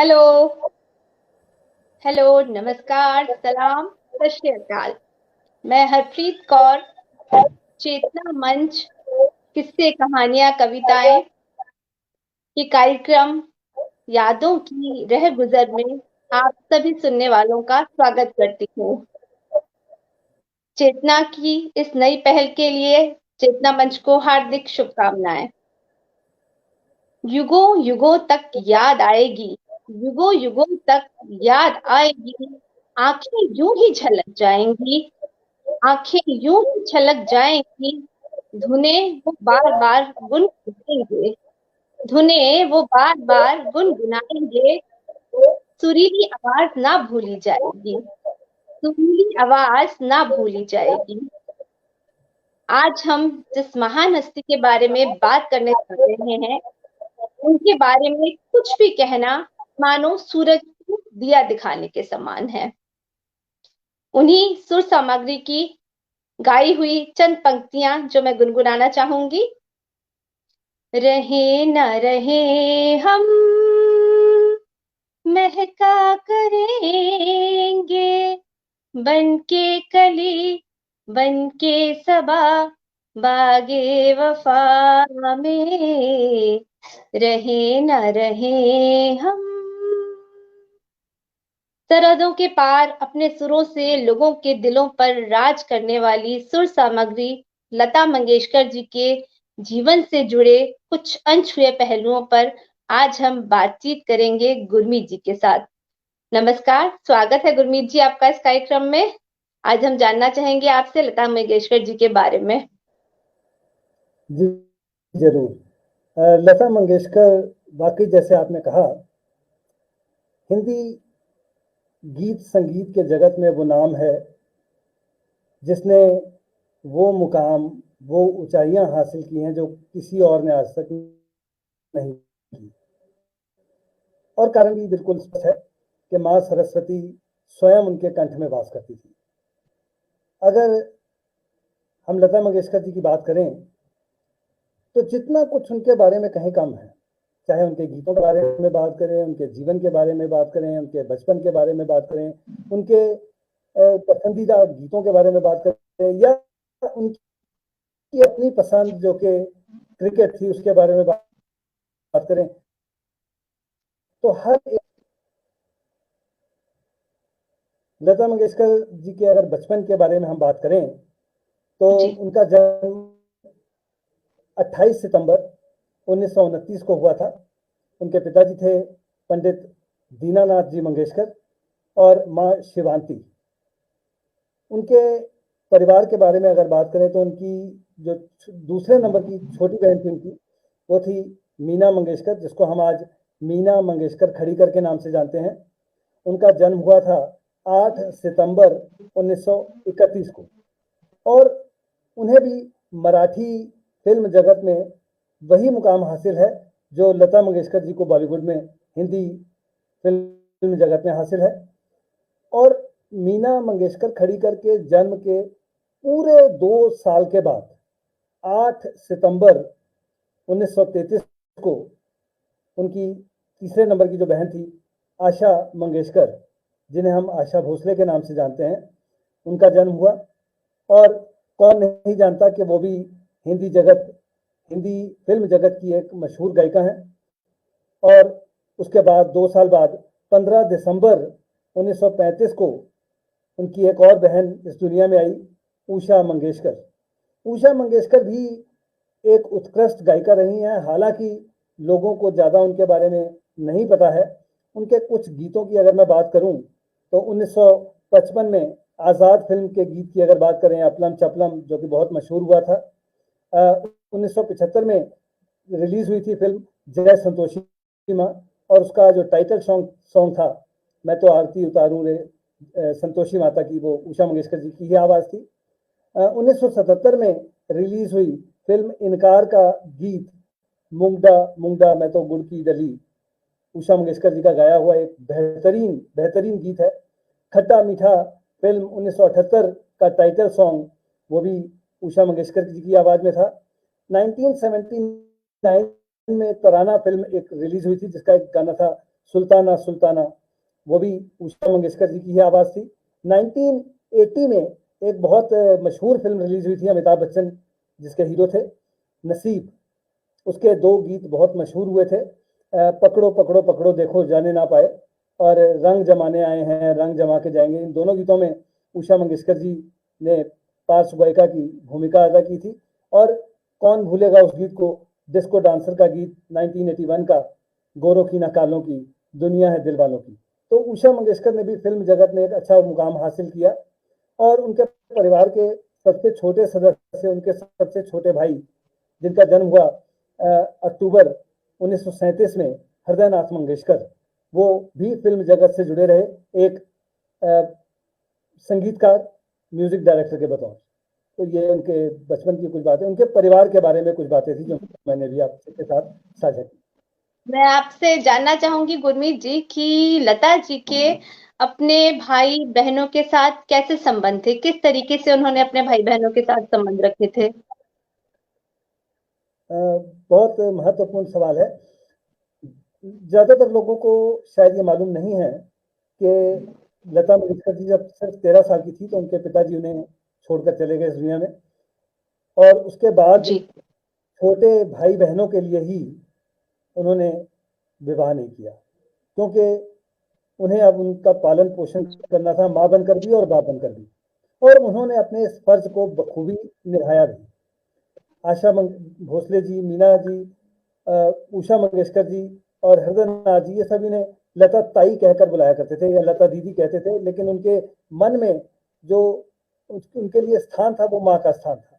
Hello. Hello, नमस्कार, सलाम, सत श्री अकाल। मैं हरप्रीत कौर। चेतना मंच, किस्से, कहानियां, कविताएं, ये कार्यक्रम यादों की रह गुजर में आप सभी सुनने वालों का स्वागत करती हूँ। चेतना की इस नई पहल के लिए चेतना मंच को हार्दिक शुभकामनाएं। युगों युगों तक याद आएगी, युगों युगों तक याद आएगी। आंखें यूं ही झलक जाएंगी, आंखें यूं ही छलक जाएंगी। धुनें वो बार बार गुनगुनाएंगे, धुनें वो बार बार गुनगुनाएंगे। सुरीली आवाज ना भूली जाएगी, सुरीली आवाज ना भूली जाएगी। आज हम जिस महान हस्ती के बारे में बात करने जा रहे हैं, उनके बारे में कुछ भी कहना मानो सूरज को दिया दिखाने के समान है। उन्हीं सुर सामग्री की गाई हुई चंद पंक्तियां जो मैं गुनगुनाना चाहूंगी। रहे न रहे हम महका करेंगे, बन के कली बन के सबा बागे वफा में। रहे न रहे हम। सरहदों के पार अपने सुरों से लोगों के दिलों पर राज करने वाली सुर सामग्री लता मंगेशकर जी के जीवन से जुड़े कुछ अनछुए पहलुओं पर आज हम बातचीत करेंगे गुरमीत जी के साथ। नमस्कार, स्वागत है गुरमीत जी आपका इस कार्यक्रम में। आज हम जानना चाहेंगे आपसे लता मंगेशकर जी के बारे में। जी जरूर। लता मंगेशकर वाकई जैसे आपने कहा, हिंदी गीत संगीत के जगत में वो नाम है जिसने वो मुकाम, वो ऊंचाइयां हासिल की हैं जो किसी और ने आज तक नहीं की। और कारण भी बिल्कुल स्पष्ट है कि माँ सरस्वती स्वयं उनके कंठ में वास करती थी। अगर हम लता मंगेशकर जी की बात करें तो जितना कुछ उनके बारे में कहीं कम है। चाहे उनके गीतों के बारे में बात करें, उनके जीवन के बारे में बात करें, उनके बचपन के बारे में बात करें, उनके पसंदीदा गीतों के बारे में बात करें, या उनकी अपनी पसंद जो कि क्रिकेट थी उसके बारे में बात करें, तो हर एक लता मंगेशकर जी के अगर बचपन के बारे में हम बात करें तो उनका जन्म 28 सितंबर 1929 को हुआ था। उनके पिताजी थे पंडित दीनानाथ जी मंगेशकर और माँ शिवांती। उनके परिवार के बारे में अगर बात करें तो उनकी जो दूसरे नंबर की छोटी बहन थी उनकी, वो थी मीना मंगेशकर, जिसको हम आज मीना मंगेशकर खड़ीकर के नाम से जानते हैं। उनका जन्म हुआ था 8 सितंबर 1931 को, और उन्हें भी मराठी फिल्म जगत में वही मुकाम हासिल है जो लता मंगेशकर जी को बॉलीवुड में, हिंदी फिल्म जगत में हासिल है। और मीना मंगेशकर खड़ीकर के जन्म के पूरे 2 साल के बाद 8 सितंबर 1933 को उनकी तीसरे नंबर की जो बहन थी आशा मंगेशकर, जिन्हें हम आशा भोसले के नाम से जानते हैं, उनका जन्म हुआ। और कौन नहीं जानता कि वो भी हिंदी जगत, हिंदी फिल्म जगत की एक मशहूर गायिका हैं। और उसके बाद 2 साल बाद 15 दिसंबर 1935 को उनकी एक और बहन इस दुनिया में आई, उषा मंगेशकर। उषा मंगेशकर भी एक उत्कृष्ट गायिका रही हैं, हालांकि लोगों को ज़्यादा उनके बारे में नहीं पता है। उनके कुछ गीतों की अगर मैं बात करूं तो 1955 में आज़ाद फिल्म के गीत की अगर बात करें, अपलम चपलम, जो कि बहुत मशहूर हुआ था। 1975 में रिलीज हुई थी फिल्म जय संतोषी माँ, और उसका जो टाइटल सॉन्ग था, मैं तो आरती उतारूं रे संतोषी माता की, वो उषा मंगेशकर जी की ही आवाज थी। 1977 में रिलीज हुई फिल्म इनकार का गीत मुंगदा मुंगदा मैं तो गुड़ की डली, उषा मंगेशकर जी का गाया हुआ एक बेहतरीन बेहतरीन गीत है। खट्टा मीठा फिल्म 1978 का टाइटल सॉन्ग, वो भी उषा मंगेशकर जी की आवाज में था। 1979 में तराना फिल्म एक रिलीज हुई थी जिसका एक गाना था सुल्ताना सुल्ताना, वो भी उषा मंगेशकर जी की ही आवाज थी। 1980 में एक बहुत मशहूर फिल्म रिलीज हुई थी अमिताभ बच्चन जिसके हीरो थे, नसीब। उसके दो गीत बहुत मशहूर हुए थे, पकड़ो पकड़ो पकड़ो देखो जाने ना पाए, और रंग जमाने आए हैं रंग जमा के जाएंगे। इन दोनों गीतों में उषा मंगेशकर जी ने पार्श्व गायिका की भूमिका अदा की थी। और कौन भूलेगा उस गीत को, डिस्को डांसर का गीत 1981 का, गोरों की ना कालों की दुनिया है दिल वालों की। तो उषा मंगेशकर ने भी फिल्म जगत में एक अच्छा मुकाम हासिल किया। और उनके परिवार के सबसे छोटे सदस्य, उनके सबसे छोटे भाई जिनका जन्म हुआ अक्टूबर 1937 में, हृदय नाथ मंगेशकर, वो भी फिल्म जगत से जुड़े रहे एक संगीतकार, म्यूजिक डायरेक्टर के बतौर। तो ये उनके बचपन की कुछ बातें, उनके परिवार के बारे में कुछ बातें थी जो मैंने भी आपके साथ साझा की। मैं आपसे जानना चाहूंगी गुरमीत जी कि लता जी के अपने भाई बहनों के साथ कैसे संबंध थे, किस तरीके से उन्होंने अपने भाई बहनों के साथ संबंध रखे थे? बहुत महत्वपूर्ण सवाल है। ज्यादातर लोगों को शायद ये मालूम नहीं है कि लता मंगेशकर जी जब सिर्फ 13 साल की थी तो उनके पिताजी उन्हें छोड़कर चले गए इस दुनिया में। और उसके बाद जी। छोटे भाई बहनों के लिए ही उन्होंने विवाह नहीं किया, क्योंकि उन्हें अब उनका पालन पोषण करना था, माँ बनकर भी और बाप बनकर भी। और उन्होंने अपने इस फर्ज को बखूबी निभाया भी। आशा भोसले जी, मीना जी, उषा मंगेशकर जी और हृदय नाथ जी, ये सभी ने लता ताई कहकर बुलाया करते थे या लता दीदी कहते थे, लेकिन उनके मन में जो उनके लिए स्थान था वो माँ का स्थान था।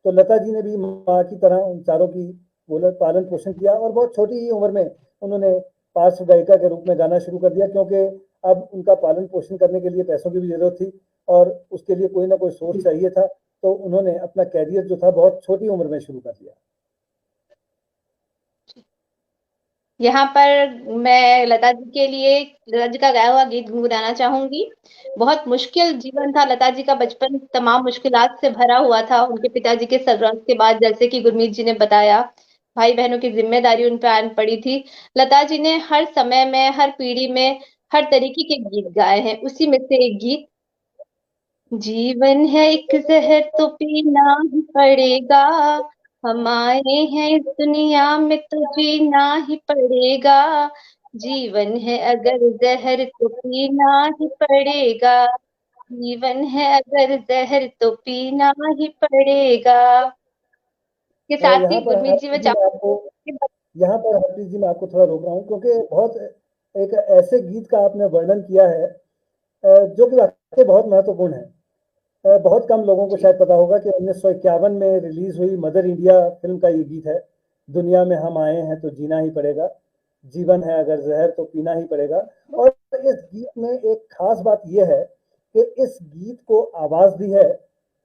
तो लता जी ने भी माँ की तरह उन चारों की पालन पोषण किया। और बहुत छोटी ही उम्र में उन्होंने पार्श्व गायिका के रूप में गाना शुरू कर दिया, क्योंकि अब उनका पालन पोषण करने के लिए पैसों की भी जरूरत थी और उसके लिए कोई ना कोई सोर्स चाहिए था। तो उन्होंने अपना कैरियर जो था बहुत छोटी उम्र में शुरू कर दिया। यहाँ पर मैं लता जी के लिए लता जी का गाया हुआ गीत गुनगुनाना चाहूंगी। बहुत मुश्किल जीवन था लता जी का, बचपन तमाम मुश्किलात से भरा हुआ था। उनके पिताजी के सर्वंस के बाद, जैसे कि गुरमीत जी ने बताया, भाई बहनों की जिम्मेदारी उन पर आन पड़ी थी। लता जी ने हर समय में, हर पीढ़ी में, हर तरीके के गीत गाए हैं। उसी में से एक गीत, जीवन है एक जहर तो पीना ही पड़ेगा, हम आए हैं इस दुनिया में तो जीना ही पड़ेगा, जीवन है अगर जहर तो पीना ही पड़ेगा, जीवन है अगर जहर तो पीना ही पड़ेगा। के साथ यहाँ ही पर गुरमीत जी हरप्रीत में जी मैं आपको यहाँ पर हरप्रीत जी मैं आपको थोड़ा रोक रहा हूँ, क्योंकि बहुत एक ऐसे गीत का आपने वर्णन किया है जो कि वाकई बहुत महत्वपूर्ण है। बहुत कम लोगों को शायद पता होगा कि 1951 में रिलीज हुई मदर इंडिया फिल्म का ये गीत है, दुनिया में हम आए हैं तो जीना ही पड़ेगा, जीवन है अगर जहर तो पीना ही पड़ेगा। और इस गीत में एक खास बात यह है कि इस गीत को आवाज दी है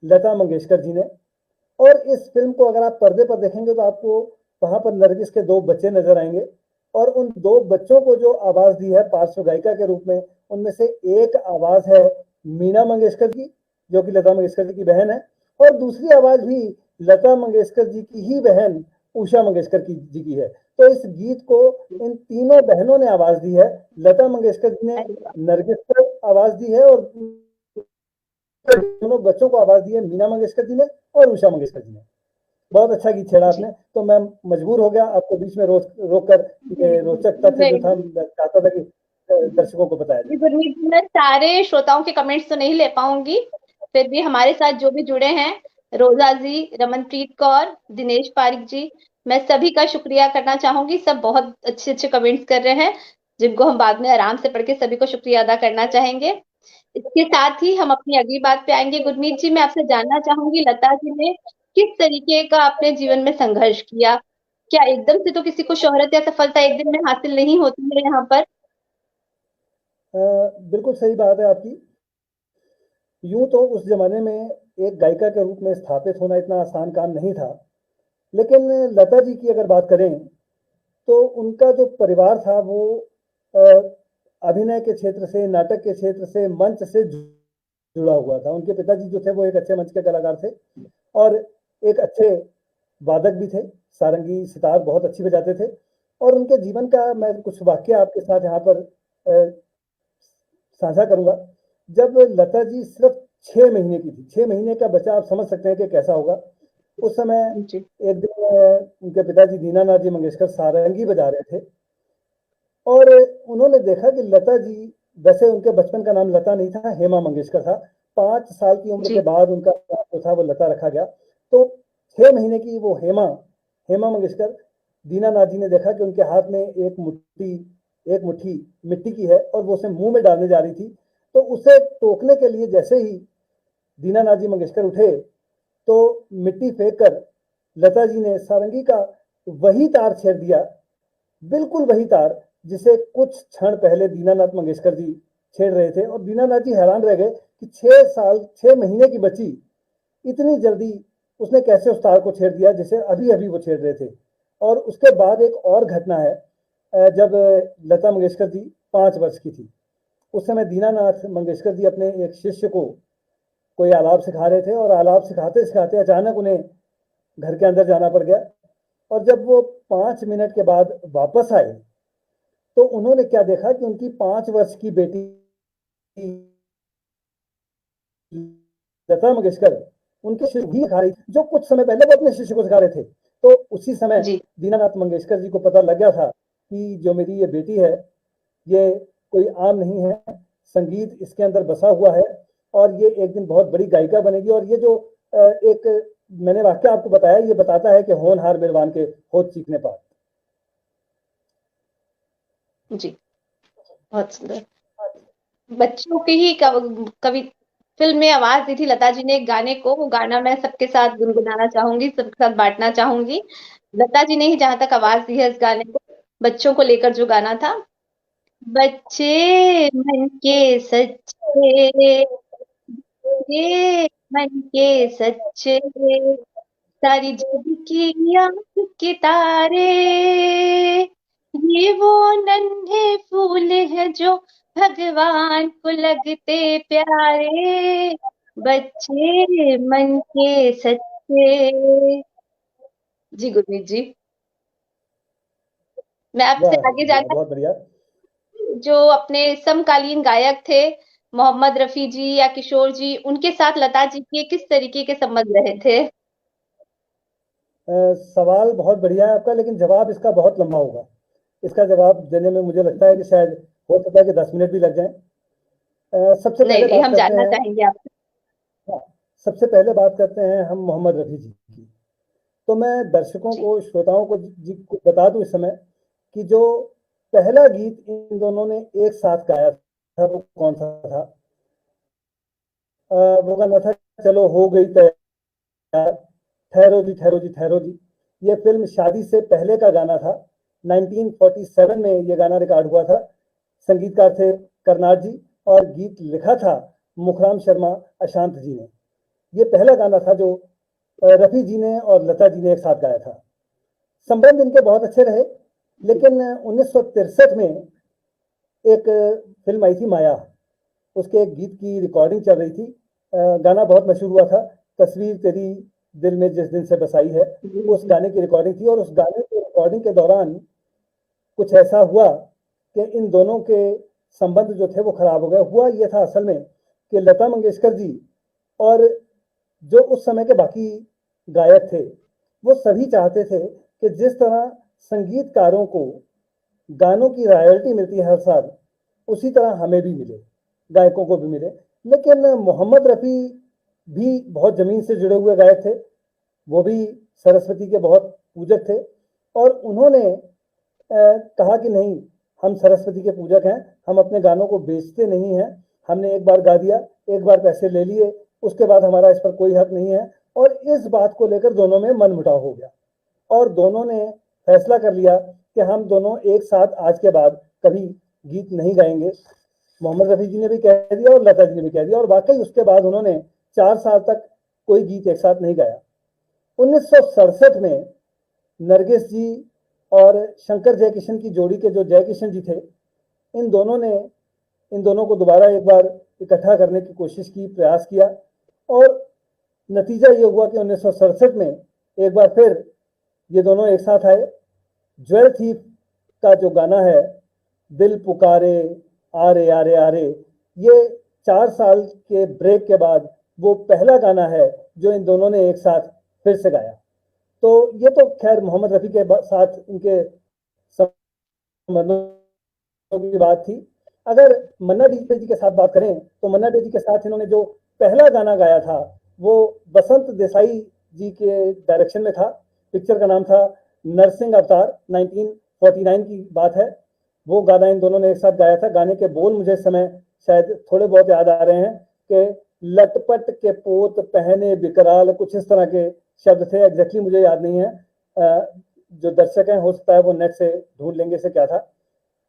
लता मंगेशकर जी ने। और इस फिल्म को अगर आप पर्दे पर देखेंगे तो आपको वहां पर नरगिस के दो बच्चे नजर आएंगे। और उन दो बच्चों को जो आवाज दी है पार्श्व गायिका के रूप में, उनमें से एक आवाज है मीना मंगेशकर की, जो कि लता मंगेशकर जी की बहन है। और दूसरी आवाज भी लता मंगेशकर जी की ही बहन उषा मंगेशकर जी की है। तो इस गीत को इन तीनों बहनों ने आवाज दी है। लता मंगेशकर जी ने नरगिस को आवाज दी है और दोनों बच्चों को आवाज दी है मीना मंगेशकर जी ने और उषा मंगेशकर जी ने। बहुत अच्छा गीत छेड़ा आपने। तो मैं मजबूर हो गया आपको बीच में रोक कर रोचक तथ्य जो था चाहता था कि दर्शकों को बताया जाए। गुरमीत जी, मैं सारे श्रोताओं के कमेंट्स तो नहीं ले पाऊंगी, फिर भी हमारे साथ जो भी जुड़े हैं, रोजा जी, रमनप्रीत कौर, दिनेश पारिक जी, मैं सभी का शुक्रिया करना चाहूंगी। सब बहुत अच्छे अच्छे कमेंट्स कर रहे हैं, जिनको हम बाद में आराम से पढ़ के सभी को शुक्रिया अदा करना चाहेंगे। इसके साथ ही हम अपनी अगली बात पे आएंगे। गुरमीत जी, मैं आपसे जानना चाहूंगी, लता जी ने किस तरीके का अपने जीवन में संघर्ष किया? क्या एकदम से तो किसी को शोहरत या सफलता एक दिन में हासिल नहीं होती है यहाँ पर? बिल्कुल सही बात है आपकी। यूं तो उस जमाने में एक गायिका के रूप में स्थापित होना इतना आसान काम नहीं था, लेकिन लता जी की अगर बात करें तो उनका जो परिवार था वो अभिनय के क्षेत्र से, नाटक के क्षेत्र से, मंच से जुड़ा हुआ था। उनके पिताजी जो थे वो एक अच्छे मंच के कलाकार थे और एक अच्छे वादक भी थे, सारंगी सितार बहुत अच्छी बजाते थे। और उनके जीवन का मैं कुछ वाक्य आपके साथ यहाँ पर साझा करूंगा। जब लता जी सिर्फ 6 महीने की थी, 6 महीने का बच्चा, आप समझ सकते हैं कि कैसा होगा उस समय। एक दिन उनके पिताजी दीनानाथ जी मंगेशकर सारंगी बजा रहे थे और उन्होंने देखा कि लता जी, वैसे उनके बचपन का नाम लता नहीं था, हेमा मंगेशकर था। 5 साल की उम्र के बाद उनका जो था वो लता रखा गया। तो 6 महीने की वो हेमा मंगेशकर, दीनानाथ जी ने देखा कि उनके हाथ में एक मुट्ठी मिट्टी की है और वो उसे मुंह में डालने जा रही थी। तो उसे टोकने के लिए जैसे ही दीनानाथ जी मंगेशकर उठे तो मिट्टी फेंक कर लता जी ने सारंगी का वही तार छेड़ दिया, बिल्कुल वही तार जिसे कुछ क्षण पहले दीनानाथ मंगेशकर जी छेड़ रहे थे। और दीनानाथ जी हैरान रह गए कि 6 महीने की बच्ची इतनी जल्दी उसने कैसे उस तार को छेड़ दिया जिसे अभी अभी वो छेड़ रहे थे। और उसके बाद एक और घटना है, जब लता मंगेशकर जी 5 वर्ष की थी, उस समय दीनानाथ मंगेशकर जी अपने एक शिष्य को कोई आलाप सिखा रहे थे और आलाप सिखाते सिखाते अचानक उन्हें घर के अंदर जाना पड़ गया। और जब वो 5 मिनट के बाद वापस आए तो उन्होंने क्या देखा कि उनकी 5 वर्ष की बेटी लता मंगेशकर उनके शिष्य भी सिखा रही थी, जो कुछ समय पहले वो अपने शिष्य को सिखा रहे थे। तो उसी समय दीनानाथ मंगेशकर जी को पता लग गया था कि जो मेरी ये बेटी है ये कोई आम नहीं है, संगीत इसके अंदर बसा हुआ है और ये एक दिन बहुत बड़ी गायिका बनेगी। और ये जो एक मैंने वाक्य आपको बताया, ये बताता है कि होनहार मेहरबान के होठ चीखने पर। जी, बहुत सुंदर। बच्चों की ही कवि फिल्म में आवाज दी थी लता जी ने एक गाने को, वो गाना मैं सबके साथ गुनगुनाना चाहूंगी, सबके साथ बांटना चाहूंगी। लता जी ने ही जहां तक आवाज दी है इस गाने को, बच्चों को लेकर जो गाना था। बच्चे मन के सच्चे, ये मन के सच्चे, सारी जग की आंख के तारे, ये वो नन्हे फूल है जो भगवान को लगते प्यारे, बच्चे मन के सच्चे। जी गुरमीत जी, मैं आपसे आगे जाना, बहुत बढ़िया। जो अपने समकालीन गायक थे मोहम्मद रफी जी या किशोर जी, उनके साथ लता जी के किस तरीके के संबंध रहे थे? सवाल बहुत बढ़िया है आपका, लेकिन जवाब इसका बहुत लंबा होगा। इसका जवाब देने में मुझे लगता है कि शायद हो सकता है कि 10 मिनट भी लग जाए। सबसे पहले नहीं, बात हम करते जानना हैं, चाहेंगे आपसे। हाँ, सबसे पहले बात करते हैं हम मोहम्मद रफी जी की। तो मैं दर्शकों को, श्रोताओं को बता दूं इस समय कि जो पहला गीत इन दोनों ने एक साथ गाया था वो कौन सा था। वो गाना था चलो हो गई तैयार, ठहरो जी ठहरो जी ठहरो जी। ये फिल्म शादी से पहले का गाना था। 1947 में ये गाना रिकॉर्ड हुआ था। संगीतकार थे कर्नाड जी और गीत लिखा था मुखराम शर्मा अशांत जी ने। ये पहला गाना था जो रफी जी ने और लता जी ने एक साथ गाया था। संबंध इनके बहुत अच्छे रहे, लेकिन 1963 में एक फिल्म आई थी माया, उसके एक गीत की रिकॉर्डिंग चल रही थी। गाना बहुत मशहूर हुआ था, तस्वीर तेरी दिल में जिस दिन से बसाई है, उस गाने की रिकॉर्डिंग थी। और उस गाने की रिकॉर्डिंग के दौरान कुछ ऐसा हुआ कि इन दोनों के संबंध जो थे वो खराब हो गए। हुआ ये था असल में कि लता मंगेशकर जी और जो उस समय के बाकी गायक थे वो सभी चाहते थे कि जिस तरह संगीतकारों को गानों की रॉयल्टी मिलती है हर साल, उसी तरह हमें भी मिले, गायकों को भी मिले। लेकिन मोहम्मद रफ़ी भी बहुत ज़मीन से जुड़े हुए गायक थे, वो भी सरस्वती के बहुत पूजक थे और उन्होंने कहा कि नहीं, हम सरस्वती के पूजक हैं, हम अपने गानों को बेचते नहीं हैं, हमने एक बार गा दिया, एक बार पैसे ले लिए, उसके बाद हमारा इस पर कोई हक नहीं है। और इस बात को लेकर दोनों में मनमुटाव हो गया और दोनों ने फैसला कर लिया कि हम दोनों एक साथ आज के बाद कभी गीत नहीं गाएंगे। मोहम्मद रफ़ी जी ने भी कह दिया और लता जी ने भी कह दिया, और वाकई उसके बाद उन्होंने 4 साल तक कोई गीत एक साथ नहीं गाया। 1967 में नरगिस जी और शंकर जयकिशन की जोड़ी के जो जयकिशन जी थे, इन दोनों को दोबारा एक बार इकट्ठा करने की कोशिश की, प्रयास किया और नतीजा ये हुआ कि 1967 में एक बार फिर ये दोनों एक साथ आए। ज्वेल थीफ का जो गाना है दिल पुकारे आरे आरे आरे, ये 4 साल के ब्रेक के बाद वो पहला गाना है जो इन दोनों ने एक साथ फिर से गाया। तो ये तो खैर मोहम्मद रफ़ी के साथ इनके संबंधों की बात थी। अगर मन्ना डे जी के साथ बात करें तो मन्ना डे जी के साथ इन्होंने जो पहला गाना गाया था वो बसंत देसाई जी के डायरेक्शन में था। पिक्चर का नाम था नरसिंह अवतार, 1949 की बात है। वो गाना इन दोनों ने एक साथ गाया था। गाने के बोल मुझे इस समय शायद थोड़े बहुत याद आ रहे हैं कि लटपट के पोत पहने बिकराल, कुछ इस तरह के शब्द थे। एग्जैक्टली मुझे याद नहीं है। जो दर्शक हैं हो सकता है वो नेट से ढूंढ लेंगे से क्या था।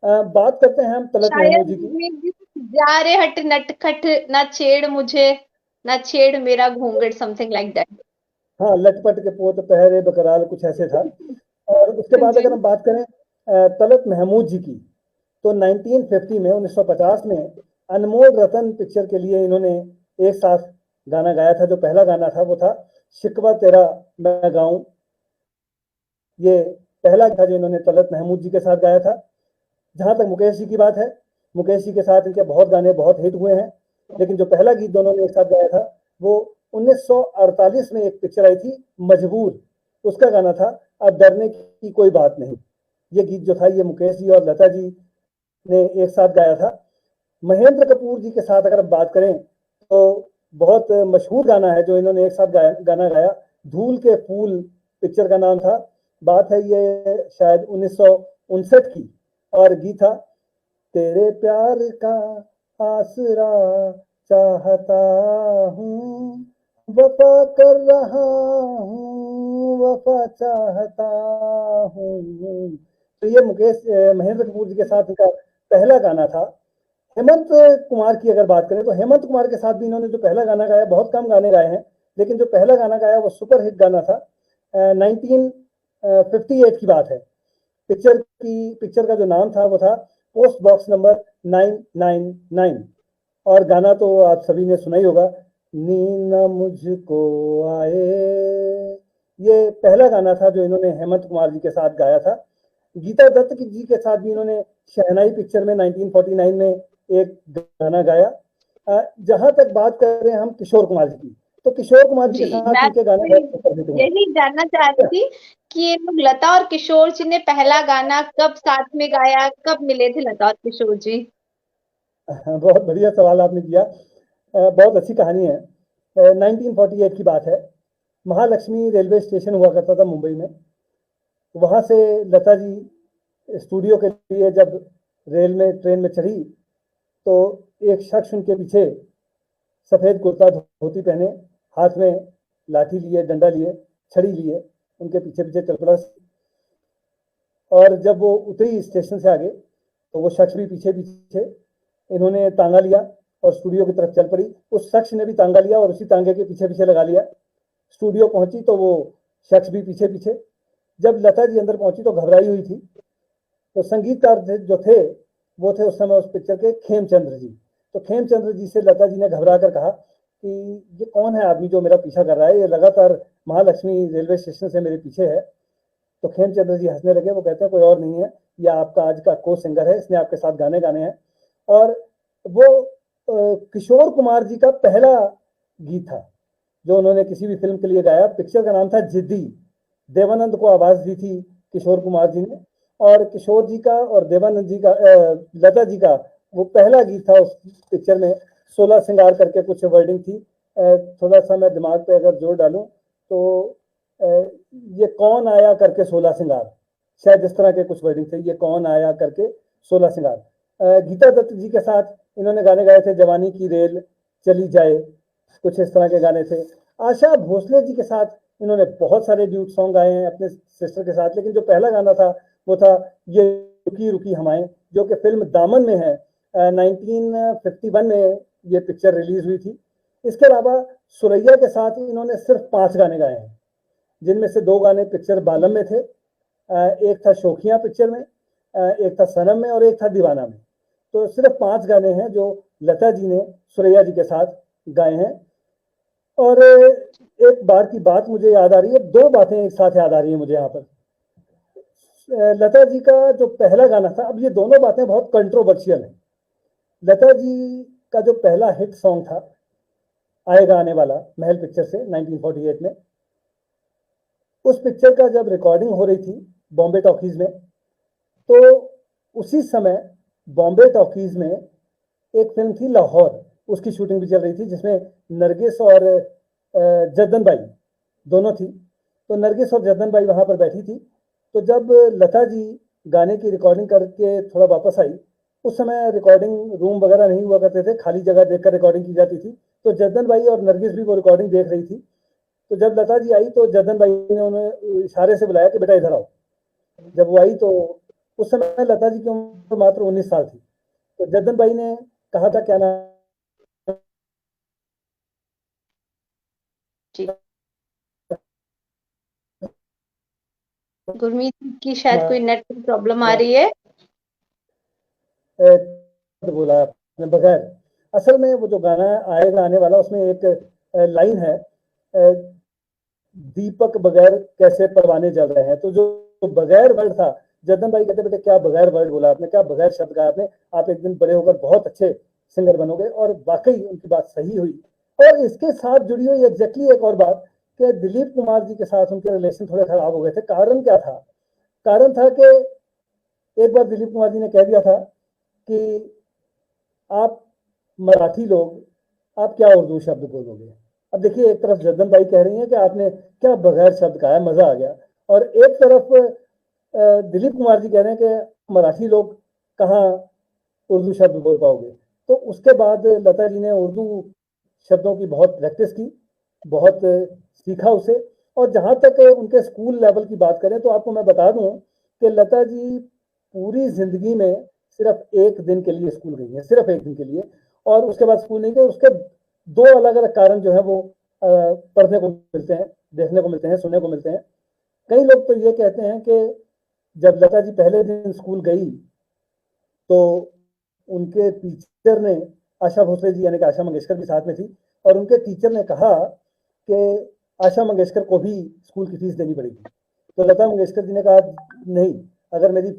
बात करते हैं हम तलत महमूद जी की। जा रे हट नटखट ना छेड़ मुझे, ना छेड़ मेरा घूंघट, समथिंग लाइक दैट। हाँ, लटपट के पोत पहरे बकराल, कुछ ऐसे था। और उसके बाद अगर हम बात करें तलत महमूद जी की, तो 1950 में 1950 में अनमोल रतन पिक्चर के लिए इन्होंने एक साथ गाना गाया था। जो पहला गाना था वो था शिकवा तेरा मैं गाऊं। ये पहला था जो इन्होंने तलत महमूद जी के साथ गाया था। जहां तक मुकेश जी की बात है, मुकेश जी के साथ इनके बहुत गाने बहुत हिट हुए हैं, लेकिन जो पहला गीत दोनों ने एक साथ गाया था वो 1948 में एक पिक्चर आई थी मजबूर, उसका गाना था अब डरने की कोई बात नहीं। ये गीत जो था ये मुकेश जी और लता जी ने एक साथ गाया था। महेंद्र कपूर जी के साथ अगर हम बात करें तो बहुत मशहूर गाना है जो इन्होंने एक साथ गाना गाया, धूल के फूल पिक्चर का नाम था। बात है ये शायद 1959 की, और गीत था तेरे प्यार का आसरा चाहता हूँ, वफा कर रहा हूँ, वफा चाहता हूँ। तो ये महेंद्र कपूर जी के साथ इनका पहला गाना था। हेमंत कुमार की अगर बात करें तो हेमंत कुमार के साथ भी इन्होंने जो पहला गाना गाया, बहुत कम गाने गाए हैं, लेकिन जो पहला गाना गाया वो सुपर हिट गाना था। 1958 की बात है। पिक्चर का जो नाम था वो था पोस्ट बॉक्स नंबर 999, और गाना तो आप सभी ने सुना ही होगा, नींद मुझको आए। ये पहला गाना था जो इन्होंने हेमंत कुमार जी के साथ गाया था। गीता दत्त जी के साथ भी इन्होंने शहनाई पिक्चर में 1949 में एक गाना गाया। जहां तक बात कर रहे हैं हम किशोर कुमार जी की, तो किशोर कुमार जी के साथ इनके गाने यही जानना चाह रही थी कि ये लोग लता और किशोर जी ने पहला गाना कब साथ में गाया, कब मिले थे लता और किशोर जी? बहुत बढ़िया सवाल आपने किया। बहुत अच्छी कहानी है। 1948 की बात है। महालक्ष्मी रेलवे स्टेशन हुआ करता था मुंबई में। वहां से लता जी स्टूडियो के लिए जब ट्रेन में चढ़ी तो एक शख्स उनके पीछे सफेद कुर्ता धोती पहने, हाथ में लाठी लिए, डंडा लिए, छड़ी लिए, उनके पीछे पीछे चल पड़ा। और जब वो उतरी स्टेशन से आगे तो वो शख्स भी पीछे पीछे, इन्होंने तांगा लिया और स्टूडियो की तरफ चल पड़ी। उस शख्स ने भी तांगा लिया और उसी तांगे के पीछे पीछे लगा लिया। स्टूडियो पहुंची तो वो शख्स भी पीछे पीछे। जब लता जी अंदर पहुंची तो घबराई हुई थी। तो संगीतकार जो थे वो थे उस समय उस पिक्चर के खेमचंद्र जी। तो खेमचंद्र जी से लता जी ने घबरा कर कहा कि ये कौन है आदमी जो मेरा पीछा कर रहा है, ये लगातार महालक्ष्मी रेलवे स्टेशन से मेरे पीछे है। तो खेमचंद्र जी हंसने लगे। वो कहते हैं कोई और नहीं है, ये आपका आज का को सिंगर है, इसने आपके साथ गाने गाने हैं। और वो किशोर कुमार जी का पहला गीत था जो उन्होंने किसी भी फिल्म के लिए गाया। पिक्चर का नाम था जिद्दी। देवानंद को आवाज दी थी किशोर कुमार जी ने, और किशोर जी का और देवानंद जी का लता जी का वो पहला गीत था उस पिक्चर में। 16 श्रृंगार करके कुछ वर्डिंग थी। थोड़ा सा मैं दिमाग पे अगर जोर डालूं तो ये कौन आया करके 16 श्रृंगार, शायद इस तरह के कुछ वर्डिंग थे, ये कौन आया करके 16 श्रृंगार। गीता दत्त जी के साथ इन्होंने गाने गाए थे जवानी की रेल चली जाए, कुछ इस तरह के गाने थे। आशा भोसले जी के साथ इन्होंने बहुत सारे ड्यूट सॉन्ग गाए हैं अपने सिस्टर के साथ, लेकिन जो पहला गाना था वो था ये रुकी रुकी हमाएं, जो कि फिल्म दामन में है। 1951 में ये पिक्चर रिलीज हुई थी। इसके अलावा सुरैया के साथ इन्होंने सिर्फ 5 गाने गाए हैं, जिनमें से 2 गाने पिक्चर बालम में थे। एक था शोखियां पिक्चर में, एक था सनम में, और एक था दीवाना में। तो सिर्फ 5 गाने हैं जो लता जी ने सुरैया जी के साथ गाए हैं। और एक बार की बात मुझे याद आ रही है, 2 बातें एक साथ याद आ रही है मुझे यहाँ पर। लता जी का जो पहला गाना था, अब ये दोनों बातें बहुत कंट्रोवर्शियल हैं। लता जी का जो पहला हिट सॉन्ग था आएगा आने वाला, महल पिक्चर से 1948 में, उस पिक्चर का जब रिकॉर्डिंग हो रही थी बॉम्बे टॉकीज में, तो उसी समय बॉम्बे टॉकीज में एक फिल्म थी लाहौर, उसकी शूटिंग भी चल रही थी, जिसमें नरगिस और जद्दन बाई दोनों थी। तो नरगिस और जद्दन बाई वहां पर बैठी थी। तो जब लता जी गाने की रिकॉर्डिंग करके थोड़ा वापस आई, उस समय रिकॉर्डिंग रूम वगैरह नहीं हुआ करते थे, खाली जगह देखकर रिकॉर्डिंग की जाती थी। तो जद्दन बाई और नरगिस भी वो रिकॉर्डिंग देख रही थी। तो जब लता जी आई तो जद्दन बाई ने उन्हें इशारे से बुलाया कि बेटा इधर आओ। जब वो आई तो उस समय लता जी की उम्र मात्र 19 साल थी। तो जद्दन बाई ने कहा था, क्या नाम, गुरमीत की शायद कोई नेटवर्क प्रॉब्लम आ रही है। बोला आपने बगैर, असल में वो जो गाना आएगा आने वाला, उसमें एक लाइन है, दीपक बगैर कैसे परवाने जल रहे हैं। तो जो बगैर वर्ड था, जद्दन भाई कहते बेटे क्या बगैर वर्ड बोला आपने, क्या बगैर शब्द कहा आपने, आप एक दिन बड़े होकर बहुत अच्छे सिंगर बनोगे। और वाकई उनकी बात सही हुई। और इसके साथ जुड़ी हुई एग्जैक्टली एक और बात, कि दिलीप कुमार जी के साथ उनके रिलेशन थोड़े खराब हो गए थे। कारण क्या था? कारण था कि एक बार दिलीप कुमार जी ने कह दिया था कि आप मराठी लोग, आप क्या उर्दू शब्द बोलोगे। अब देखिए, एक तरफ जद्दन भाई कह रही हैं कि आपने क्या बगैर शब्द कहा है, मजा आ गया, और एक तरफ दिलीप कुमार जी कह रहे हैं कि मराठी लोग कहाँ उर्दू शब्द बोल पाओगे। तो उसके बाद लता जी ने उर्दू शब्दों की बहुत प्रैक्टिस की, बहुत सीखा उसे। और जहाँ तक उनके स्कूल लेवल की बात करें, तो आपको मैं बता दूं कि लता जी पूरी जिंदगी में सिर्फ एक दिन के लिए स्कूल गई है, सिर्फ एक दिन के लिए, और उसके बाद स्कूल नहीं गए। उसके दो अलग अलग कारण जो है वो पढ़ने को मिलते हैं, देखने को मिलते हैं, सुनने को मिलते हैं। कई लोग तो ये कहते हैं कि जब लता जी पहले दिन स्कूल गई तो उनके टीचर ने, आशा भोसले जी यानी कि आशा मंगेशकर भी साथ में थी, और उनके टीचर ने कहा कि आशा मंगेशकर को भी स्कूल की फीस देनी पड़ेगी। तो लता मंगेशकर जी ने कहा नहीं, अगर मेरी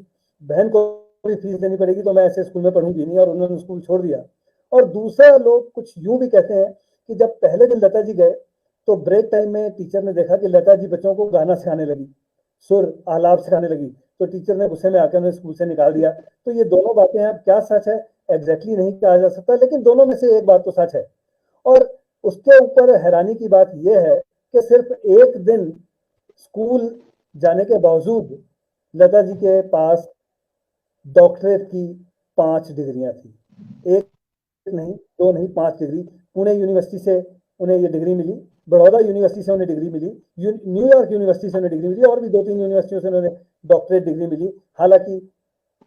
बहन को भी फीस देनी पड़ेगी तो मैं ऐसे स्कूल में पढ़ूंगी नहीं, और उन्होंने स्कूल छोड़ दिया। और दूसरा, लोग कुछ यूं भी कहते हैं कि जब पहले दिन लता जी गए तो ब्रेक टाइम में टीचर ने देखा कि लता जी बच्चों को गाना सिखाने लगी, सुर आलाप सिखाने लगी, तो टीचर ने गुस्से में आकर उन्हें स्कूल से निकाल दिया। तो ये दोनों बातें हैं, क्या सच है एग्जैक्टली नहीं कहा जा सकता, लेकिन दोनों में से एक बात तो सच है। और उसके ऊपर हैरानी की बात यह है कि सिर्फ एक दिन स्कूल जाने के बावजूद लता जी के पास डॉक्टरेट की 5 डिग्रियां थी। एक नहीं, दो नहीं, 5 डिग्री। पुणे यूनिवर्सिटी से उन्हें ये डिग्री मिली, बड़ौदा यूनिवर्सिटी से उन्हें डिग्री मिली, न्यूयॉर्क यूनिवर्सिटी से उन्हें डिग्री मिली, और भी 2-3 यूनिवर्सिटियों से उन्हें डॉक्टरेट डिग्री मिली। हालांकि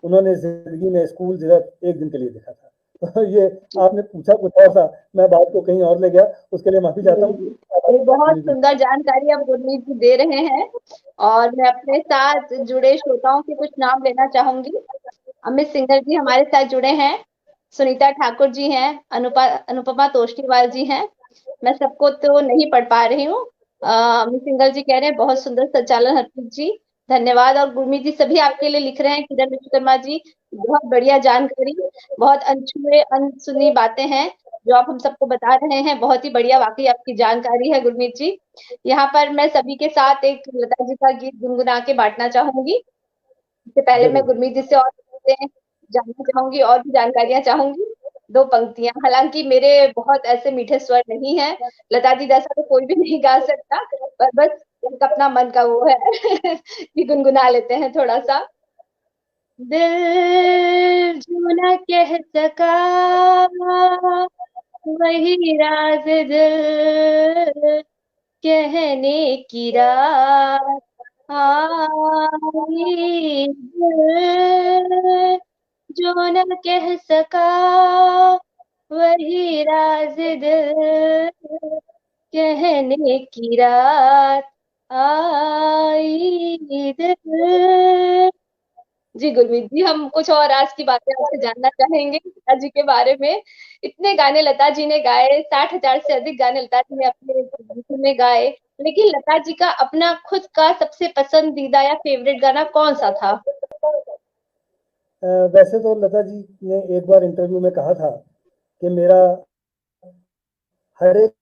उन्होंने जिंदगी में स्कूल सिर्फ एक दिन के लिए देखा था। तो ये आपने पूछा कुछ और था, मैं बात को कहीं और ले गया, उसके लिए माफी चाहता हूँ। बहुत सुंदर जानकारी आप गुरमीत जी दे रहे हैं। और मैं अपने साथ जुड़े श्रोताओं के कुछ नाम लेना चाहूंगी। अमित सिंगर जी हमारे साथ जुड़े हैं, सुनीता ठाकुर जी हैं, अनुपमा तोष्टीवाल जी हैं। मैं सबको तो नहीं पढ़ पा रही हूँ। अमित सिंगर जी कह रहे हैं बहुत सुंदर संचालन हरप्रीत जी, धन्यवाद। और गुरमीत जी सभी आपके लिए लिख रहे हैं, किरण विश्वकर्मा जी बहुत बढ़िया जानकारी, बहुत अनछुए अनसुनी बातें हैं जो आप हम सबको बता रहे हैं, बहुत ही बढ़िया वाकई आपकी जानकारी है गुरमीत जी। यहाँ पर मैं सभी के साथ एक लता जी का गीत गुनगुना के बांटना चाहूंगी। इससे पहले मैं गुरमीत जी से और जानना चाहूंगी और भी जानकारियां चाहूंगी। 2 पंक्तियां, हालांकि मेरे बहुत ऐसे मीठे स्वर नहीं है, लता जी जैसा तो कोई भी नहीं गा सकता, पर बस एक अपना मन का वो है कि गुनगुना लेते हैं थोड़ा सा। दिल जो न कह सका वही राज दिल कहने की रात आई, दिल जो न कह सका वही राज दिल कहने की रात आई, दिल। जी गुरमीत जी, हम कुछ और आज की बातें आपसे जानना चाहेंगे लता जी के बारे में। इतने गाने लता जी ने गाए, 60,000 से अधिक गाने लता जी ने अपने जीवन में गाए। लेकिन लता जी का अपना खुद का सबसे पसंदीदा या फेवरेट गाना कौन सा था? वैसे तो लता जी ने एक बार इंटरव्यू में कहा था कि मेरा हर एक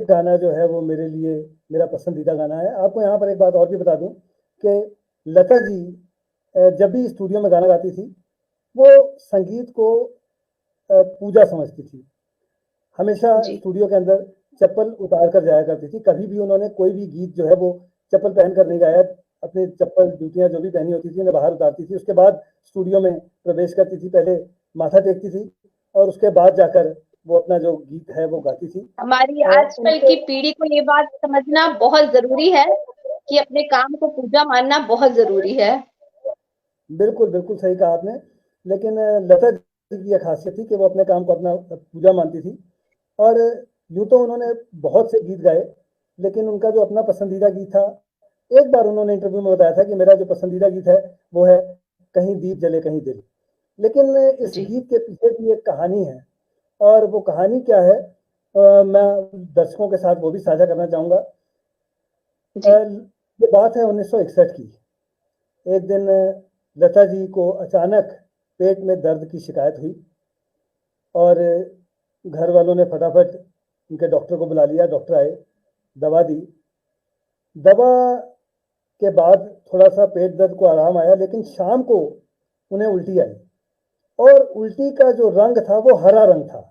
गाना जो है वो मेरे लिए मेरा पसंदीदा गाना है। आपको यहाँ पर एक बात और भी बता दूं कि लता जी जब भी स्टूडियो में गाना गाती थी, वो संगीत को पूजा समझती थी। हमेशा जी। स्टूडियो के अंदर चप्पल उतार कर जाया करती थी। कभी भी उन्होंने कोई भी गीत जो है वो चप्पल पहन कर नहीं गाया। अपनी चप्पल जूतियां जो भी पहनी होती थी उन्हें बाहर उतारती थी, उसके बाद स्टूडियो में प्रवेश करती थी। पहले माथा टेकती थी और उसके बाद जाकर वो अपना जो गीत है वो गाती थी। हमारी आजकल उनके की पीढ़ी को ये बात समझना बहुत जरूरी है कि अपने काम को पूजा मानना बहुत जरूरी है। बिल्कुल बिल्कुल सही कहा आपने। लेकिन लता जी की यह खासियत थी कि वो अपने काम को अपना पूजा मानती थी। और यूं तो उन्होंने बहुत से गीत गाए, लेकिन उनका जो अपना पसंदीदा गीत था, एक बार उन्होंने इंटरव्यू में बताया था कि मेरा जो पसंदीदा गीत है वो है कहीं दीप जले कहीं दिल। लेकिन इस जी। गीत के पीछे भी एक कहानी है, और वो कहानी क्या है मैं दर्शकों के साथ वो भी साझा करना चाहूंगा। जी। ये बात है 1961 की। एक दिन लता जी को अचानक पेट में दर्द की शिकायत हुई और घर वालों ने फटाफट उनके डॉक्टर को बुला लिया। डॉक्टर आए, दवा दी। दवा के बाद थोड़ा सा पेट दर्द को आराम आया, लेकिन शाम को उन्हें उल्टी आई, और उल्टी का जो रंग था वो हरा रंग था।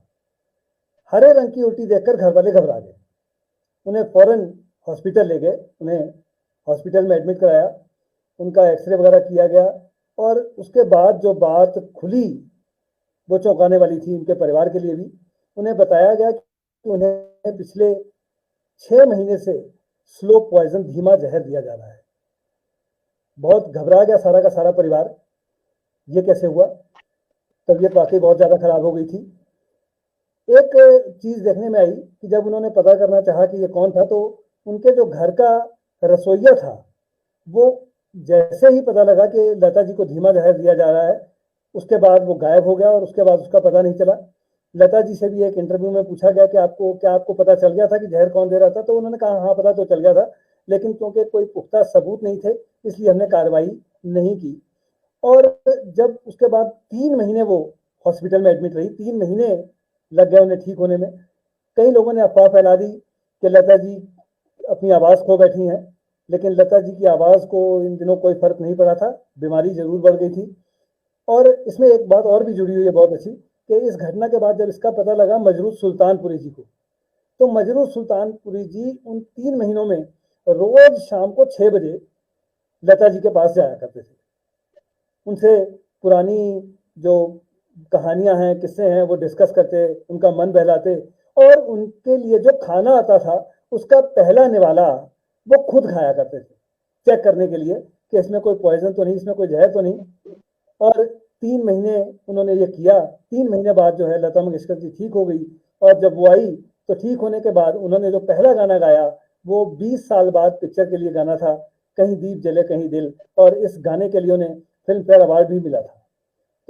हरे रंग की उल्टी देखकर घर वाले घबरा गए। उन्हें फौरन हॉस्पिटल ले गए, उन्हें हॉस्पिटल में एडमिट कराया, उनका एक्सरे वगैरह किया गया। और उसके बाद जो बात खुली वो चौंकाने वाली थी उनके परिवार के लिए भी। उन्हें बताया गया कि उन्हें पिछले 6 महीने से स्लो पॉइजन, धीमा जहर दिया जा रहा है। बहुत घबरा गया सारा का सारा परिवार, ये कैसे हुआ। तबीयत वाकई बहुत ज़्यादा खराब हो गई थी। एक चीज़ देखने में आई कि जब उन्होंने पता करना चाहा कि ये कौन था, तो उनके जो घर का रसोइया था, वो जैसे ही पता लगा कि लता जी को धीमा जहर दिया जा रहा है, उसके बाद वो गायब हो गया और उसके बाद उसका पता नहीं चला। लता जी से भी एक इंटरव्यू में पूछा गया कि आपको पता चल गया था कि जहर कौन दे रहा था, तो उन्होंने कहा हाँ पता तो चल गया था, लेकिन क्योंकि कोई पुख्ता सबूत नहीं थे इसलिए हमने कार्रवाई नहीं की। और जब उसके बाद 3 महीने वो हॉस्पिटल में एडमिट रही, 3 महीने लग गए उन्हें ठीक होने में। कई लोगों ने अफवाह फैला दी कि लता जी अपनी आवाज़ खो बैठी हैं, लेकिन लता जी की आवाज़ को इन दिनों कोई फर्क नहीं पड़ा था, बीमारी जरूर बढ़ गई थी। और इसमें एक बात और भी जुड़ी हुई है बहुत अच्छी, कि इस घटना के बाद जब इसका पता लगा मजरूर सुल्तानपुरी जी को, तो मजरूर सुल्तानपुरी जी उन 3 महीनों में रोज शाम को 6 बजे लता जी के पास जाया करते थे। उनसे पुरानी जो कहानियां हैं, किस्से हैं, वो डिस्कस करते, उनका मन बहलाते, और उनके लिए जो खाना आता था उसका पहला निवाला वो खुद खाया करते थे, चेक करने के लिए कि इसमें कोई पॉइजन तो नहीं, इसमें कोई जहर तो नहीं। और 3 महीने उन्होंने ये किया। 3 महीने बाद जो है लता मंगेशकर जी ठीक हो गई, और जब वो आई तो ठीक होने के बाद उन्होंने जो पहला गाना गाया वो 20 साल बाद पिक्चर के लिए गाना था, कहीं दीप जले कहीं दिल। और इस गाने के लिए उन्हें फिल्म फेयर अवार्ड भी मिला था।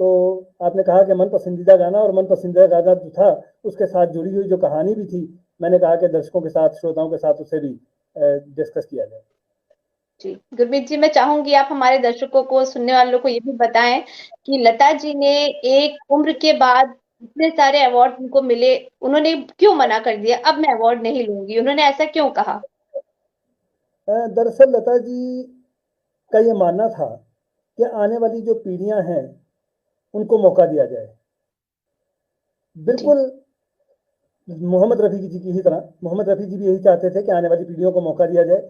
तो आपने कहा कि मन पसंदीदा गाना, और मन पसंदीदा गाना जो था उसके साथ जुड़ी हुई जो कहानी भी थी, मैंने कहा कि दर्शकों के साथ, श्रोताओं के साथ उसे भी डिस्कस किया जाए। जी गुरमीत जी, मैं चाहूंगी आप हमारे दर्शकों को, सुनने वालों को ये भी बताएं कि लता जी ने एक उम्र के बाद इतने सारे अवार्ड उनको मिले, उन्होंने क्यों मना कर दिया, अब मैं अवार्ड नहीं लूंगी, उन्होंने ऐसा क्यों कहा? दरअसल लता जी का ये मानना था कि आने वाली जो पीढ़ियां हैं उनको मौका दिया जाए। जी। बिल्कुल मोहम्मद रफ़ी जी की ही तरह मोहम्मद रफ़ी जी भी यही चाहते थे कि आने वाली पीढ़ियों को मौका दिया जाए।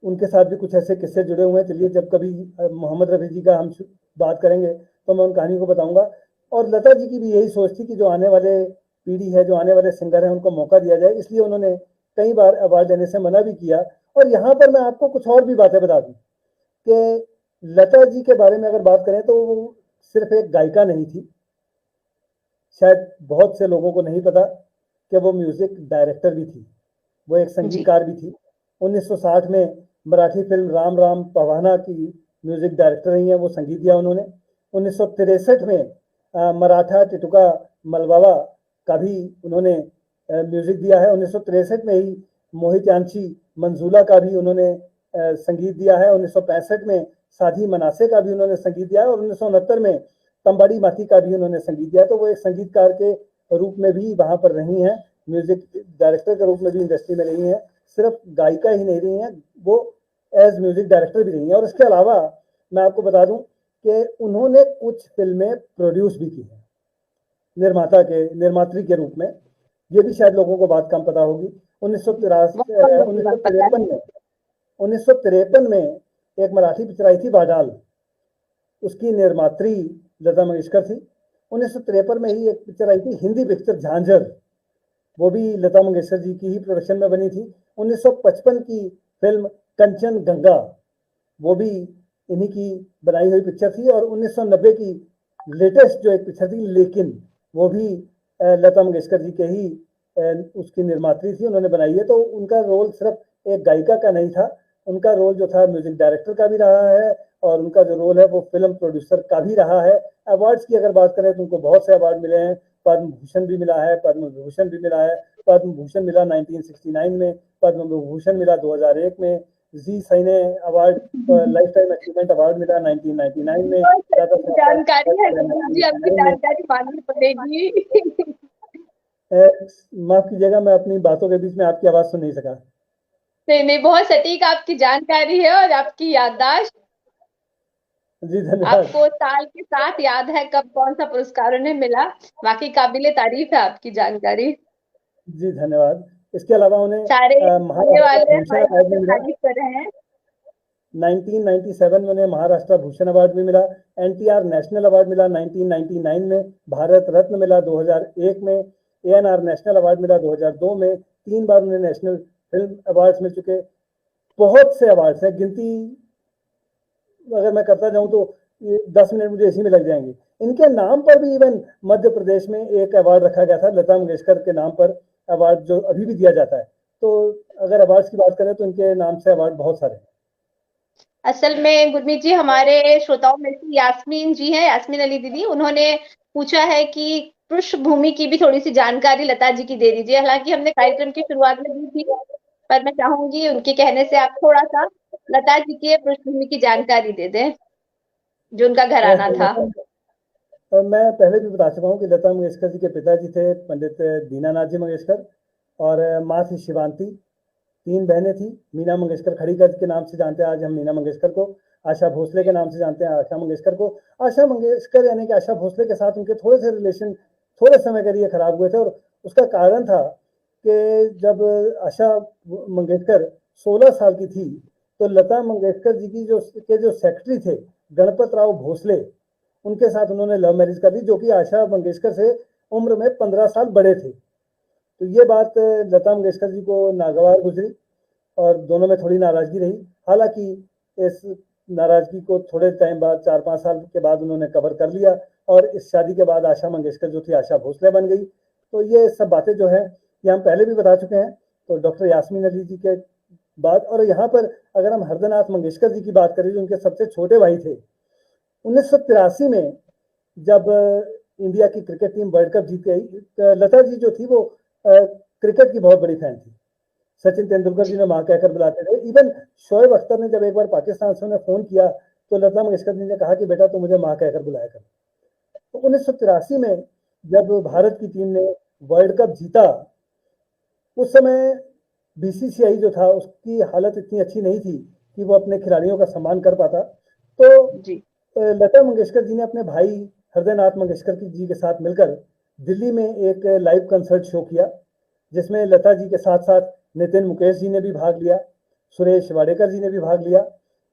उनके साथ भी कुछ ऐसे किस्से जुड़े हुए हैं। चलिए जब कभी मोहम्मद रफ़ी जी का हम बात करेंगे तो मैं उन कहानियों को बताऊंगा। और लता जी की भी यही सोच थी कि जो आने वाले पीढ़ी है, जो आने वाले सिंगर हैं, उनको मौका दिया जाए, इसलिए उन्होंने कई बार अवार्ड देने से मना भी किया। और यहाँ पर मैं आपको कुछ और भी बातें बता दूं कि लता जी के बारे में अगर बात करें तो वो सिर्फ एक गायिका नहीं थी। शायद बहुत से लोगों को नहीं पता कि वो म्यूजिक डायरेक्टर भी थी, वो एक जी। संगीतकार भी थी। 1960 में मराठी फिल्म राम राम पवाना की म्यूजिक डायरेक्टर रही हैं, वो संगीत दिया उन्होंने। 1963 में मराठा टिटुका मलवावा का भी उन्होंने म्यूजिक दिया है। 1963 में ही मोहित यांची मंजूला का भी उन्होंने संगीत दिया है। 1965 में साधी मनासे का भी उन्होंने संगीत दिया है और 1969 में तंबाड़ी माती का भी उन्होंने संगीत दिया। तो वो एक संगीतकार के रूप में भी वहां पर रही हैं, म्यूजिक डायरेक्टर के रूप में भी इंडस्ट्री में रही हैं। सिर्फ गायिका ही नहीं रही हैं, वो एज म्यूजिक डायरेक्टर भी रही हैं। और इसके अलावा मैं आपको बता दूं कि उन्होंने कुछ फिल्में प्रोड्यूस भी की हैं निर्मात्री के रूप में। ये भी शायद लोगों को बात कम पता होगी। 1953 में एक मराठी पिक्चर आई थी बाडाल, उसकी निर्मात्री लता मंगेशकर थी। 1953 में ही एक पिक्चर आई थी हिंदी पिक्चर झांझर, वो भी लता मंगेशकर जी की ही प्रोडक्शन में बनी थी। 1955 की फिल्म कंचन गंगा, वो भी इन्हीं की बनाई हुई पिक्चर थी। और 1990 की लेटेस्ट जो एक पिक्चर थी लेकिन, वो भी लता मंगेशकर जी के ही उसकी निर्मात्री थी, उन्होंने बनाई है। तो उनका रोल सिर्फ एक गायिका का नहीं था, उनका रोल जो था म्यूजिक डायरेक्टर का भी रहा है और उनका जो रोल है वो फिल्म प्रोड्यूसर का भी रहा है। अवार्ड्स की अगर बात करें तो उनको बहुत से अवार्ड मिले हैं। पद्म भूषण भी मिला है, पद्म विभूषण भी मिला है। पद्म भूषण मिला 1969 में, पद्म विभूषण मिला 2001 में, Zee Cine award lifetime achievement award मिला 1999 में। जानकारी है जी, आपकी जानकारी माननी पड़ेगी। माफ कीजिएगा, मैं अपनी बातों के बीच में आपकी आवाज सुन नहीं सका। नहीं, बहुत सटीक आपकी जानकारी है और आपकी याददाश्त। जी धन्यवाद। आपको साल के साथ याद है कब कौन सा पुरस्कार उन्हें मिला। वाकई काबिले तारीफ है आपकी जानकारी। जी धन्यवाद। इसके अलावा उन्हें सारे महाराष्ट्र तारीफ कर रहे हैं। 1997 में उन्हें महाराष्ट्र भूषण अवार्ड भी मिला। एनटीआर नेशनल अवार्ड मिला 1999 में, भारत रत्न मिला 2001 में, एएनआर नेशनल अवार्ड मिला 2002 में। 3 बार उन्हें नेशनल फिल्म अवार्ड्स मिल चुके। बहुत से अवार्ड्स हैं, गिनती अगर मैं करता जाऊं तो 10 मिनट मुझे इसी में लग जाएंगे। इनके नाम पर भी इवन मध्य प्रदेश में एक अवार्ड रखा गया था, लता मंगेशकर के नाम पर अवार्ड, जो अभी भी दिया जाता है। तो अगर अवार्ड्स की बात करें तो इनके नाम से अवार्ड बहुत सारे हैं। असल में गुरमीत जी, हमारे श्रोताओं में से यास्मीन जी हैं, यास्मीन अली दीदी, उन्होंने पूछा है कि पृष्ठभूमि की भी थोड़ी सी जानकारी लता जी की दे दीजिए। हालांकि हमने कार्यक्रम की शुरुआत में दी थी, पर मैं चाहूंगी उनके कहने से आप थोड़ा सा लता जी की पृष्ठभूमि की जानकारी दे दें, जो उनका घराना था। मैं पहले भी बता चुका हूँ कि लता मंगेशकर जी के पिताजी थे पंडित दीनानाथ जी मंगेशकर और माँ थी शिवांती। 3 बहनें थी। मीना मंगेशकर खड़ीकर के नाम से जानते हैं आज हम मीना मंगेशकर को। आशा भोसले के नाम से जानते हैं आशा मंगेशकर को। आशा मंगेशकर यानी कि आशा भोसले के साथ उनके थोड़े से रिलेशन थोड़े समय के लिए खराब हुए थे और उसका कारण था कि जब आशा मंगेशकर 16 साल की थी तो लता मंगेशकर जी की जो सेक्रेटरी थे गणपत राव भोसले, उनके साथ उन्होंने लव मैरिज कर दी, जो कि आशा मंगेशकर से उम्र में 15 साल बड़े थे। तो ये बात लता मंगेशकर जी को नागवार गुजरी और दोनों में थोड़ी नाराजगी रही। हालांकि इस नाराजगी को थोड़े टाइम बाद 4-5 साल के बाद उन्होंने कवर कर लिया और इस शादी के बाद आशा मंगेशकर जो थी आशा भोसले बन गई। तो ये सब बातें जो है ये हम पहले भी बता चुके हैं। तो डॉक्टर यास्मीन अली जी के बाद, और यहाँ पर अगर हम हरदनाथ मंगेशकर जी की बात करें जो उनके सबसे छोटे भाई थे, 1983 में जब इंडिया की क्रिकेट टीम वर्ल्ड कप जीत गई, लता जी जो थी वो क्रिकेट की बहुत बड़ी फैन थी। सचिन तेंदुलकर जी ने माँ कहकर बुलाते थे। इवन शोएब अख्तर ने जब एक बार पाकिस्तान से उन्हें फोन किया तो लता मंगेशकर जी ने कहा कि बेटा तू मुझे माँ कहकर बुलाया कर। तो 1983 में जब भारत की टीम ने वर्ल्ड कप जीता, उस समय बीसीसीआई जो था उसकी हालत इतनी अच्छी नहीं थी कि वो अपने खिलाड़ियों का सम्मान कर पाता। तो लता मंगेशकर जी ने अपने भाई हृदयनाथ मंगेशकर जी के साथ मिलकर दिल्ली में एक लाइव कंसर्ट शो किया, जिसमें लता जी के साथ साथ नितिन मुकेश जी ने भी भाग लिया, सुरेश वाडेकर जी ने भी भाग लिया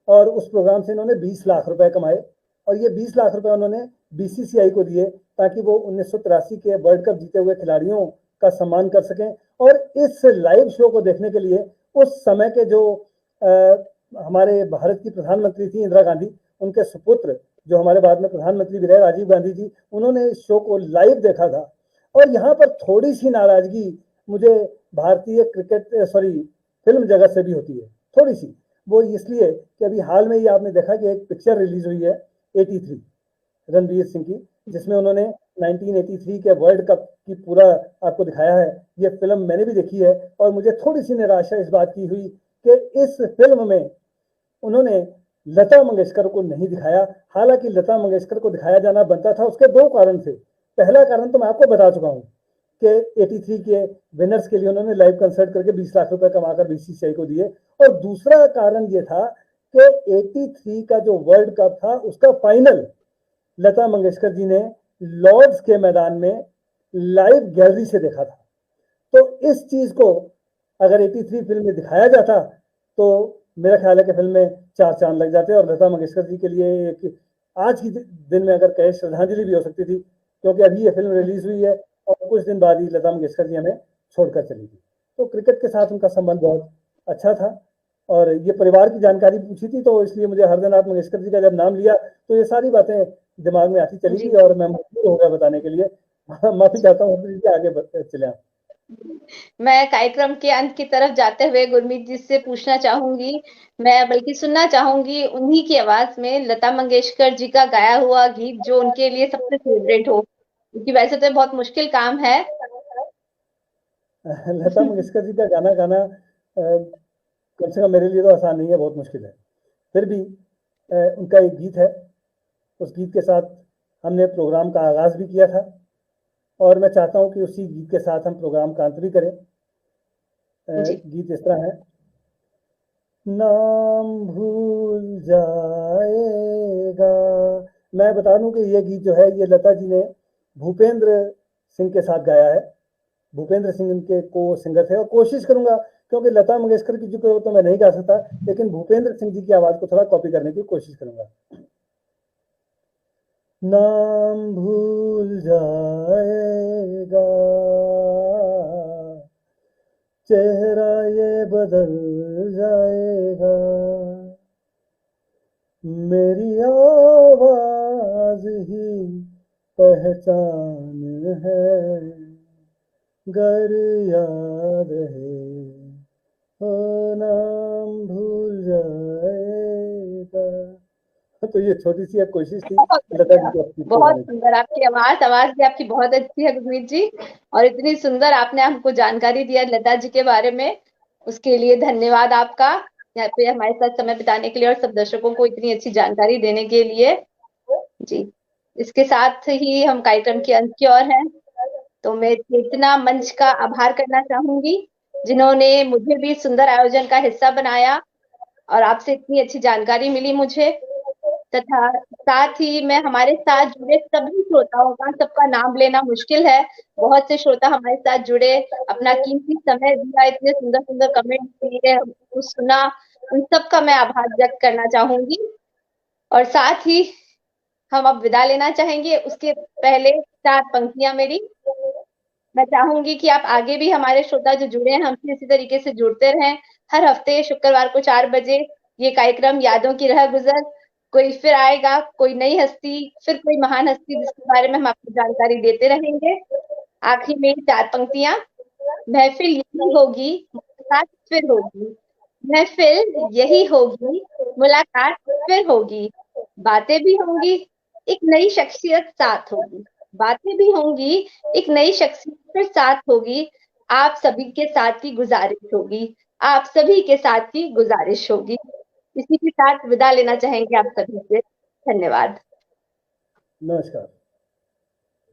और उस प्रोग्राम से इन्होंने 20 लाख रुपए कमाए और ये 20 लाख रुपए उन्होंने बीसीसीआई को दिए ताकि वो 1983 के वर्ल्ड कप जीते हुए खिलाड़ियों का सम्मान कर सकें। और इस लाइव शो को देखने के लिए उस समय के जो हमारे भारत की प्रधानमंत्री थी इंदिरा गांधी, उनके सुपुत्र जो हमारे बाद में प्रधानमंत्री भी रहे राजीव गांधी जी, उन्होंने इस शो को लाइव देखा था। और यहाँ पर थोड़ी सी नाराजगी मुझे भारतीय फिल्म जगत से भी होती है, थोड़ी सी। वो इसलिए कि अभी हाल में ही आपने देखा कि एक पिक्चर रिलीज हुई है 83 रणवीर सिंह की, जिसमें उन्होंने 1983 के वर्ल्ड कप की पूरा आपको दिखाया है। ये फिल्म मैंने भी देखी है और मुझे थोड़ी सी निराशा इस बात की हुई कि इस फिल्म में उन्होंने लता मंगेशकर को नहीं दिखाया। हालांकि लता मंगेशकर को दिखाया जाना बनता था। उसके दो कारण थे। पहला कारण तो मैं आपको बता चुका हूं कि 83 के विनर्स के लिए उन्होंने लाइव कंसर्ट करके 20 लाख रुपए कमाकर बीसीसीआई को दिए। और दूसरा कारण ये था कि 83 का जो वर्ल्ड कप था उसका फाइनल लता मंगेशकर जी ने लॉर्ड्स के मैदान में लाइव गैलरी से देखा था। तो इस चीज को अगर 83 फिल्म में दिखाया जाता तो मेरा ख्याल है कि फिल्म में 4 चांद लग जाते और लता मंगेशकर जी के लिए एक आज की दिन में अगर कहे श्रद्धांजलि भी हो सकती थी, क्योंकि अभी ये फिल्म रिलीज हुई है और कुछ दिन बाद ही लता मंगेशकर जी हमें छोड़कर चली गई। तो क्रिकेट के साथ उनका संबंध बहुत अच्छा था और ये परिवार की जानकारी पूछी थी तो इसलिए मुझे हरदनाथ मंगेशकर जी का जब नाम लिया तो ये सारी बातें दिमाग में आती चली गई और मैं मजबूर हो गया बताने के लिए। माफी चाहता हूँ, आगे चले आप। मैं कार्यक्रम के अंत की तरफ जाते हुए गुरमीत जी से पूछना चाहूंगी, मैं बल्कि सुनना चाहूंगी उन्हीं की आवाज में लता मंगेशकर जी का गाया हुआ गीत जो उनके लिए सबसे फेवरेट हो, क्योंकि वैसे तो बहुत मुश्किल काम है। लता मंगेशकर जी का गाना गाना कम से कम मेरे लिए तो आसान नहीं है, बहुत मुश्किल है। फिर भी उनका एक गीत है, उस गीत के साथ हमने प्रोग्राम का आगाज भी किया था और मैं चाहता हूं कि उसी गीत के साथ हम प्रोग्राम का अंत भी करें। गीत इस तरह है। नाम भूल जाएगा। मैं बता दूं कि ये गीत जो है ये लता जी ने भूपेंद्र सिंह के साथ गाया है। भूपेंद्र सिंह इनके को सिंगर थे और कोशिश करूंगा, क्योंकि लता मंगेशकर की जो तो मैं नहीं गा सकता, लेकिन भूपेंद्र सिंह जी की आवाज को थोड़ा कॉपी करने की कोशिश करूंगा। नाम भूल जाएगा, चेहरा ये बदल जाएगा, मेरी आवाज ही पहचान है, गर याद है ओ नाम भूल जाएगा। तो ये छोटी सी एक कोशिश थी लता जी की। बहुत सुंदर आपकी आवाज भी आपकी बहुत अच्छी है गुरमीत जी, और इतनी सुंदर आपने हमको जानकारी दिया लता जी के बारे में, उसके लिए धन्यवाद आपका, यहाँ पे हमारे साथ समय बिताने के लिए और सब दर्शकों को इतनी अच्छी जानकारी देने के लिए जी। इसके साथ ही हम कार्यक्रम के अंत की ओर हैं, तो मैं चेतना मंच का आभार करना चाहूंगी जिन्होंने मुझे भी सुंदर आयोजन का हिस्सा बनाया और आपसे इतनी अच्छी जानकारी मिली मुझे, तथा साथ ही मैं हमारे साथ जुड़े सभी श्रोताओं का, सबका नाम लेना मुश्किल है, बहुत से श्रोता हमारे साथ जुड़े, अपना कीमती समय दिया, इतने सुंदर सुंदर कमेंट दिए, हमको सुना, उन सब का मैं आभार व्यक्त करना चाहूंगी। और साथ ही हम अब विदा लेना चाहेंगे, उसके पहले 4 पंक्तियां मेरी। मैं चाहूंगी कि आप आगे भी हमारे श्रोता जो जुड़े हैं हमसे इसी तरीके से जुड़ते रहें। हर हफ्ते शुक्रवार को 4 बजे ये कार्यक्रम यादों की रह गुजर, कोई फिर आएगा, कोई नई हस्ती, फिर कोई महान हस्ती जिसके बारे में हम आपको जानकारी देते रहेंगे। आखिर में 4 पंक्तियां। महफिल यही होगी, मुलाकात फिर होगी, महफिल यही होगी, मुलाकात फिर होगी, बातें भी होंगी, एक नई शख्सियत साथ होगी, बातें भी होंगी, एक नई शख्सियत फिर साथ होगी, आप सभी के साथ की गुजारिश होगी, आप सभी के साथ की गुजारिश होगी। इसी के साथ विदा लेना चाहेंगे आप सभी से। धन्यवाद। नमस्कार।